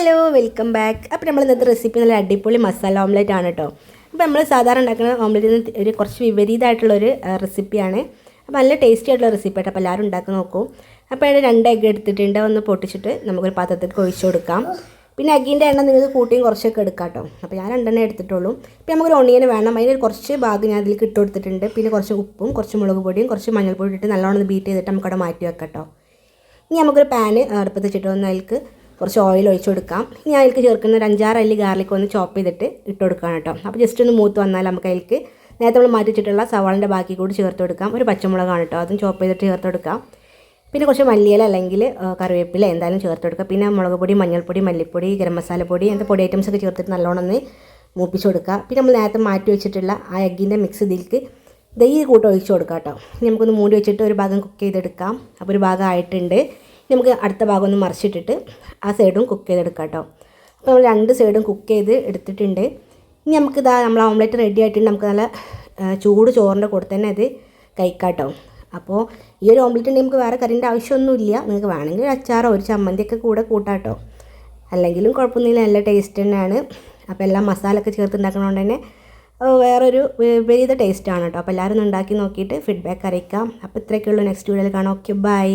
Hello welcome back. അപ്പോൾ നമ്മൾ ഇന്നത്തെ റെസിപ്പി നല്ല അടിപൊളി മസാല ഓംലെറ്റ് ആണ് കേട്ടോ. അപ്പോൾ നമ്മൾ സാധാരണ ഉണ്ടാക്കുന്ന ഓംലെറ്റിന് ഒരു കുറച്ച് വിപരീതമായിട്ടുള്ളൊരു റെസിപ്പിയാണ്. അപ്പോൾ നല്ല ടേസ്റ്റി ആയിട്ടുള്ള റെസിപ്പി ആയിട്ട് അപ്പോൾ എല്ലാവരും ഉണ്ടാക്കി നോക്കൂ. അപ്പോൾ അതിന് 2 എഗ്ഗ് എടുത്തിട്ടുണ്ട്, ഒന്ന് പൊട്ടിച്ചിട്ട് നമുക്കൊരു പാത്രത്തിൽ ഒഴിച്ചു കൊടുക്കാം. പിന്നെ എഗ്ഗിൻ്റെ എണ്ണ നിങ്ങൾക്ക് കൂട്ടിയും കുറച്ചൊക്കെ എടുക്കാം കേട്ടോ. അപ്പോൾ ഞാൻ 2 എടുത്തിട്ടുള്ളൂ. പിന്നെ നമുക്കൊരു ഒണിയൻ വേണം, അതിന് കുറച്ച് ഭാഗം ഞാൻ അതിലേക്ക് ഇട്ട് കൊടുത്തിട്ടുണ്ട്. പിന്നെ കുറച്ച് ഉപ്പും കുറച്ച് മുളക് പൊടിയും കുറച്ച് മഞ്ഞൾപ്പൊടി ഇട്ടിട്ട് നല്ലോണം ബീറ്റ് ചെയ്തിട്ട് നമുക്കവിടെ മാറ്റി വെക്കാം കേട്ടോ. ഇനി നമുക്കൊരു പാന് അടുപ്പത്ത് വെച്ചിട്ട് ഒന്ന് അതിലേക്ക് കുറച്ച് ഓയിൽ ഒഴിച്ച് കൊടുക്കാം. ഇനി അതിലേക്ക് ചേർക്കുന്ന ഒരു 5-6 അല്ലി ഗാർലിക് ഒന്ന് ചോപ്പ് ചെയ്തിട്ട് ഇട്ട് കൊടുക്കാം കേട്ടോ. അപ്പോൾ ജസ്റ്റ് ഒന്ന് മൂത്ത് വന്നാൽ നമുക്ക് അതിലേക്ക് നേരത്തെ നമ്മൾ മാറ്റി വെച്ചിട്ടുള്ള സവാളിൻ്റെ ബാക്കി കൂടി ചേർത്ത് കൊടുക്കാം. ഒരു പച്ചമുളകാണ് കേട്ടോ, അതും ചോപ്പ് ചെയ്തിട്ട് ചേർത്ത് കൊടുക്കാം. പിന്നെ കുറച്ച് മല്ലിയില അല്ലെങ്കിൽ കറിവേപ്പില എന്തായാലും ചേർത്ത് കൊടുക്കുക. പിന്നെ മുളക് പൊടി, മഞ്ഞൾപ്പൊടി, മല്ലിപ്പൊടി, ഗരം മസാലപ്പൊടി അങ്ങനത്തെ പൊടി ഐറ്റംസ് ഒക്കെ ചേർത്തിട്ട് നല്ലോണം ഒന്ന് മൂപ്പിച്ച് കൊടുക്കുക. പിന്നെ നമ്മൾ നേരത്തെ മാറ്റി വെച്ചിട്ടുള്ള ആ എഗ്ഗിൻ്റെ മിക്സ് ഇതിലേക്ക് ദही കൂട്ട് ഒഴിച്ച് കൊടുക്കാം കേട്ടോ. ഇനി നമുക്കൊന്ന് മൂടി വെച്ചിട്ട് ഒരു ഭാഗം കുക്ക് ചെയ്തെടുക്കാം. അപ്പോൾ ഒരു ഭാഗം ആയിട്ടുണ്ട്. നമുക്ക് അടുത്ത ഭാഗം ഒന്ന് മറിച്ചിട്ടിട്ട് ആ സൈഡും കുക്ക് ചെയ്തെടുക്കാം കേട്ടോ. അപ്പോൾ നമ്മൾ 2 സൈഡും കുക്ക് ചെയ്ത് എടുത്തിട്ടുണ്ട്. ഇനി നമുക്കിതാ നമ്മൾ ഓംലെറ്റ് റെഡി ആയിട്ടുണ്ട്. നമുക്ക് നല്ല ചൂട് ചോറിൻ്റെ കൂടെ തന്നെ അത് കഴിക്കാം കേട്ടോ. അപ്പോൾ ഈ ഒരു ഓംലെറ്റ് ഉണ്ടെങ്കിൽ നമുക്ക് വേറെ കറിൻ്റെ ആവശ്യമൊന്നുമില്ല. നിങ്ങൾക്ക് വേണമെങ്കിൽ അച്ചാറോ ഒരു ചമ്മന്തിയൊക്കെ കൂടെ കൂട്ടാം കേട്ടോ. അല്ലെങ്കിലും കുഴപ്പമൊന്നുമില്ല, നല്ല ടേസ്റ്റ് തന്നെയാണ്. അപ്പോൾ എല്ലാം മസാല ഒക്കെ ചേർത്തുണ്ടാക്കണതുകൊണ്ട് തന്നെ വേറൊരു വിപരീത ടേസ്റ്റാണ് കേട്ടോ. അപ്പോൾ എല്ലാവരും ഒന്ന് ഉണ്ടാക്കി നോക്കിയിട്ട് ഫീഡ്ബാക്ക് അറിയിക്കാം. അപ്പോൾ ഇത്രയൊക്കെയുള്ളൂ. നെക്സ്റ്റ് വീഡിയോയിൽ കാണാം. Okay, by.